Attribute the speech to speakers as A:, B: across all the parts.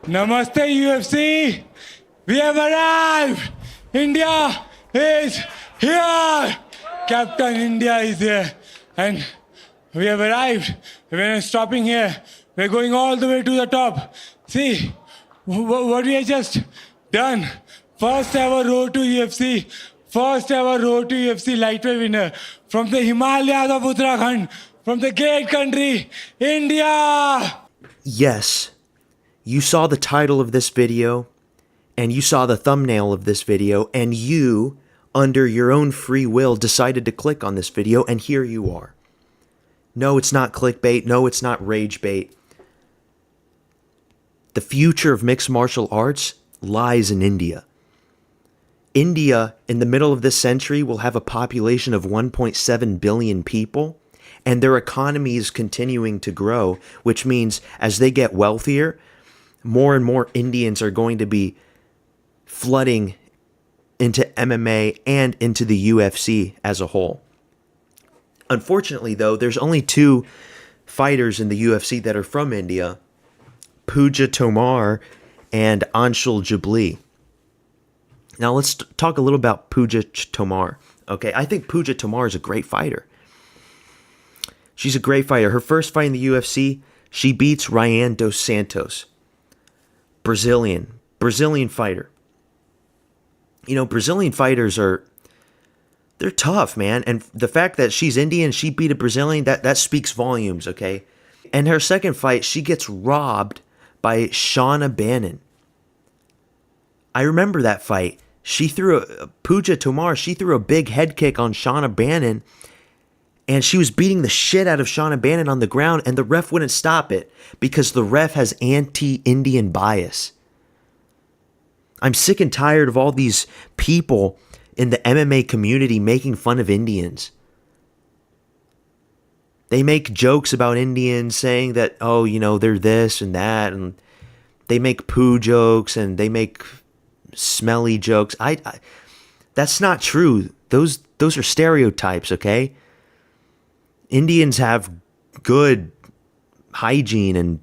A: Namaste UFC. We have arrived. India is here. Captain India is here. And we have arrived. We're not stopping here. We're going all the way to the top. See what we have just done. First ever road to UFC. First ever road to UFC lightweight winner from the Himalayas of Uttarakhand, from the great country, India.
B: Yes, you saw the title of this video, and you saw the thumbnail of this video, and you, under your own free will, decided to click on this video, and here you are. No, it's not clickbait. No, it's not rage bait. The future of mixed martial arts lies in India. India, in the middle of this century, will have a population of 1.7 billion people, and their economy is continuing to grow, which means as they get wealthier, more and more Indians are going to be flooding into MMA and into the UFC as a whole. Unfortunately, though, there's only two fighters in the UFC that are from India, Pooja Tomar and Anshul Jabli. Now let's talk a little about Pooja Tomar. Okay, I think Pooja Tomar is a great fighter. She's a great fighter. Her first fight in the UFC, she beats Ryan dos Santos. Brazilian fighter. You know, Brazilian fighters they're tough, man. And the fact that she's Indian, she beat a Brazilian, that speaks volumes, okay? And her second fight, she gets robbed by Shauna Bannon. I remember that fight. Pooja Tomar, she threw a big head kick on Shauna Bannon, and she was beating the shit out of Shauna Bannon on the ground, and the ref wouldn't stop it because the ref has anti-Indian bias. I'm sick and tired of all these people in the MMA community making fun of Indians. They make jokes about Indians saying that, oh, you know, they're this and that, and they make poo jokes and they make smelly jokes. That's not true. Those are stereotypes, okay? Indians have good hygiene and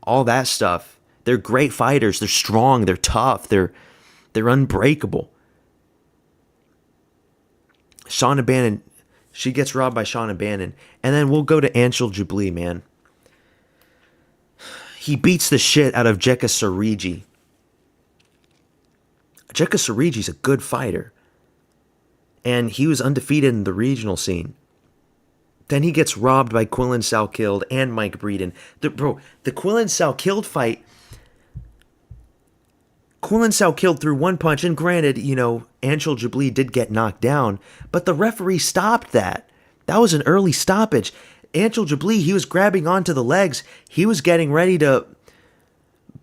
B: all that stuff. They're great fighters. They're strong. They're tough. They're unbreakable. Shauna Bannon, she gets robbed by Shauna Bannon. And then we'll go to Anshul Jabli, man. He beats the shit out of Jeka Sariji. Jeka Sariji's a good fighter. And he was undefeated in the regional scene. Then he gets robbed by Quillan Salkilde and Mike Breeden. The Quillan Salkilde fight, Quillan Salkilde threw one punch, and granted, you know, Anshul Jabli did get knocked down, but the referee stopped that. That was an early stoppage. Anshul Jabli, he was grabbing onto the legs. He was getting ready to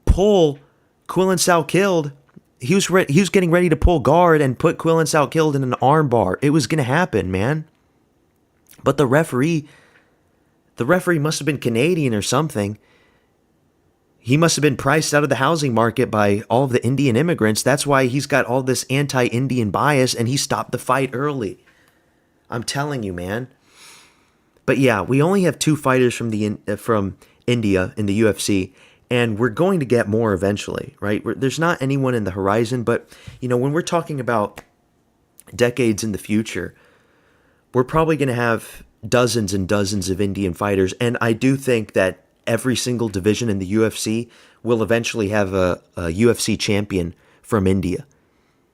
B: pull Quillan Salkilde. He was getting ready to pull guard and put Quillan Salkilde in an arm bar. It was going to happen, man. But the referee must have been Canadian or something. He must have been priced out of the housing market by all of the Indian immigrants. That's why he's got all this anti-Indian bias, and he stopped the fight early. I'm telling you, man. But yeah, we only have two fighters from India in the UFC, and we're going to get more eventually, right? There's not anyone in the horizon, but you know, when we're talking about decades in the future, we're probably going to have dozens and dozens of Indian fighters, and I do think that every single division in the UFC will eventually have a UFC champion from India.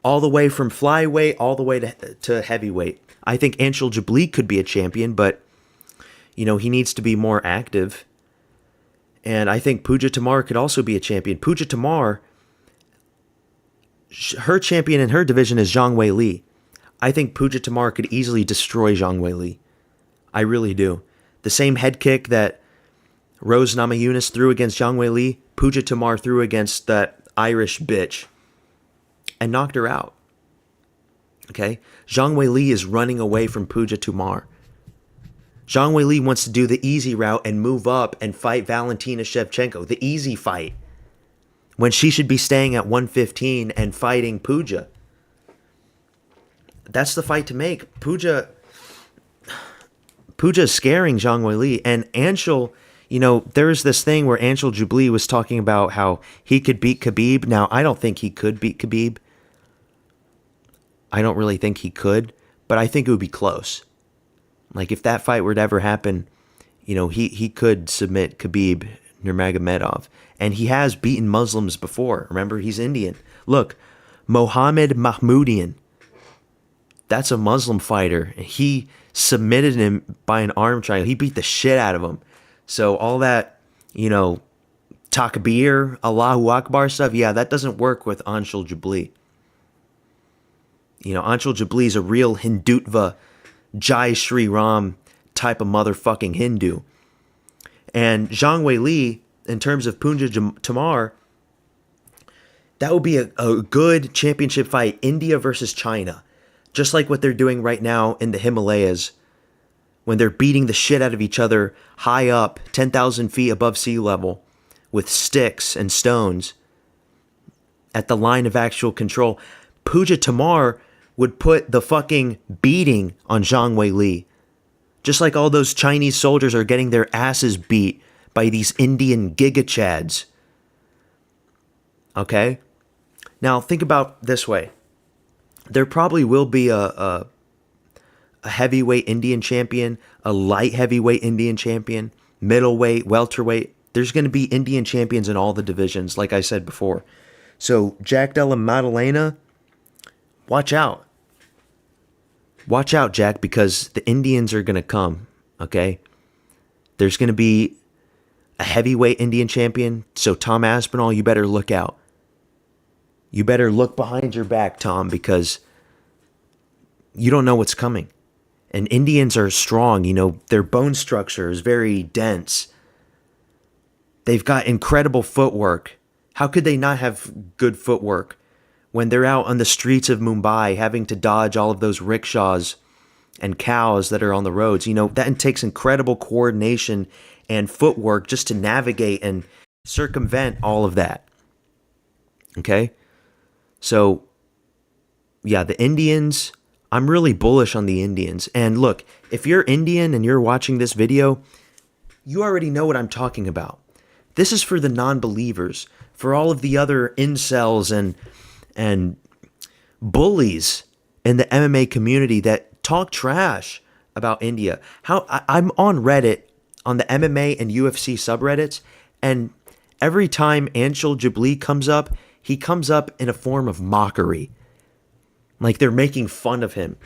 B: All the way from flyweight, all the way to heavyweight. I think Anshul Jabli could be a champion, but you know, he needs to be more active. And I think Pooja Tomar could also be a champion. Pooja Tomar, her champion in her division is Zhang Weili. I think Pooja Tomar could easily destroy Zhang Weili. I really do. The same head kick that Rose Namajunas threw against Zhang Weili, Pooja Tomar threw against that Irish bitch and knocked her out. Okay? Zhang Weili is running away from Pooja Tomar. Zhang Weili wants to do the easy route and move up and fight Valentina Shevchenko, the easy fight, when she should be staying at 115 and fighting Pooja. That's the fight to make. Pooja is scaring Zhang Weili, and Anshul, there's this thing where Anshul Jubilee was talking about how he could beat Khabib. Now, I don't think he could beat Khabib. I don't really think he could, but I think it would be close. Like, if that fight were to ever happen, he could submit Khabib Nurmagomedov. And he has beaten Muslims before. Remember, he's Indian. Look, Mohammed Mahmoodian. That's a Muslim fighter. He submitted him by an arm triangle. He beat the shit out of him. So all that, Takbir, Allahu Akbar stuff, yeah, that doesn't work with Anshul Jubilee. Anshul Jubilee is a real Hindutva, Jai Shri Ram type of motherfucking Hindu. And Zhang Weili, in terms of Punja Tamar, that would be a good championship fight, India versus China. Just like what they're doing right now in the Himalayas, when they're beating the shit out of each other high up, 10,000 feet above sea level, with sticks and stones at the line of actual control. Puja Tamar would put the fucking beating on Zhang Weili. Just like all those Chinese soldiers are getting their asses beat by these Indian gigachads. Okay? Now, think about this way. There probably will be a heavyweight Indian champion, a light heavyweight Indian champion, middleweight, welterweight. There's going to be Indian champions in all the divisions, like I said before. So, Jack Della Maddalena, watch out. Watch out, Jack, because the Indians are going to come, okay? There's going to be a heavyweight Indian champion, so Tom Aspinall, you better look out. You better look behind your back, Tom, because you don't know what's coming. And Indians are strong, their bone structure is very dense. They've got incredible footwork. How could they not have good footwork when they're out on the streets of Mumbai having to dodge all of those rickshaws and cows that are on the roads? That takes incredible coordination and footwork just to navigate and circumvent all of that. Okay? So, yeah, the Indians, I'm really bullish on the Indians. And look, if you're Indian and you're watching this video, you already know what I'm talking about. This is for the non-believers, for all of the other incels and bullies in the MMA community that talk trash about India. I'm on Reddit, on the MMA and UFC subreddits, and every time Anshul Jubilee comes up, he comes up in a form of mockery. Like they're making fun of him.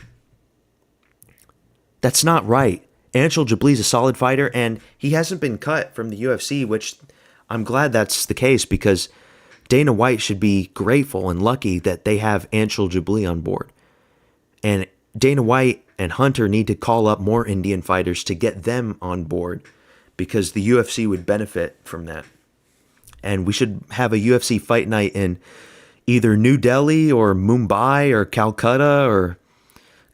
B: That's not right. Anshul Jubilee's a solid fighter, and he hasn't been cut from the UFC, which I'm glad that's the case, because Dana White should be grateful and lucky that they have Anshul Jubilee on board. And Dana White and Hunter need to call up more Indian fighters to get them on board, because the UFC would benefit from that. And we should have a UFC fight night in either New Delhi or Mumbai or Calcutta or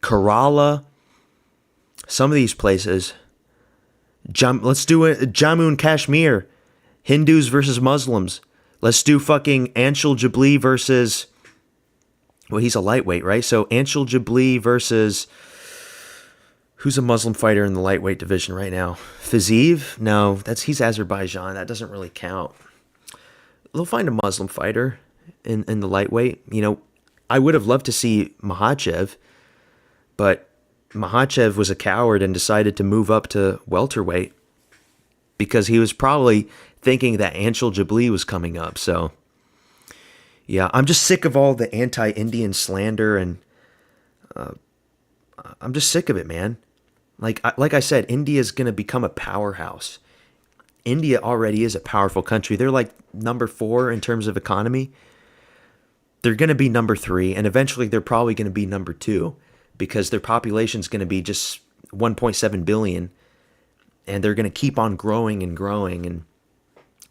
B: Kerala. Some of these places. Let's do it. Jammu and Kashmir. Hindus versus Muslims. Let's do fucking Anshul Jubilee versus... Well, he's a lightweight, right? So Anshul Jubilee versus... Who's a Muslim fighter in the lightweight division right now? Fiziev? No, he's Azerbaijan. That doesn't really count. They'll find a Muslim fighter in the lightweight. I would have loved to see Makhachev, but Makhachev was a coward and decided to move up to welterweight because he was probably thinking that Anshul Jubilee was coming up. So, yeah, I'm just sick of all the anti-Indian slander, and I'm just sick of it, man. Like I said, India's going to become a powerhouse. India already is a powerful country. They're like number 4 in terms of economy. They're going to be number 3, and eventually they're probably going to be number 2 because their population is going to be just 1.7 billion, and they're going to keep on growing and growing, and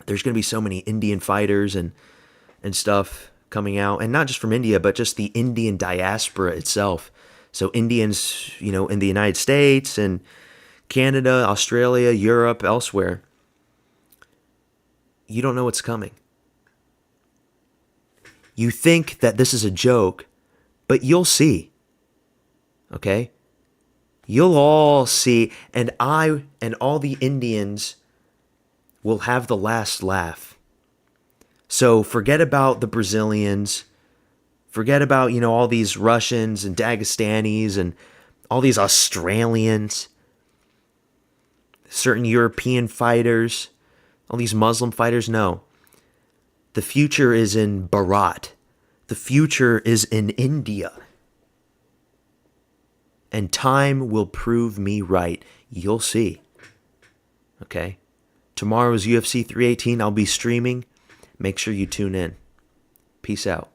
B: there's going to be so many Indian fighters and stuff coming out, and not just from India, but just the Indian diaspora itself. So Indians, in the United States and Canada, Australia, Europe, elsewhere. You don't know what's coming. You think that this is a joke, but you'll see. Okay? You'll all see, and I and all the Indians will have the last laugh. So forget about the Brazilians. Forget about, all these Russians and Dagestanis and all these Australians, certain European fighters, all these Muslim fighters. No. The future is in Bharat. The future is in India. And time will prove me right. You'll see. Okay? Tomorrow is UFC 318. I'll be streaming. Make sure you tune in. Peace out.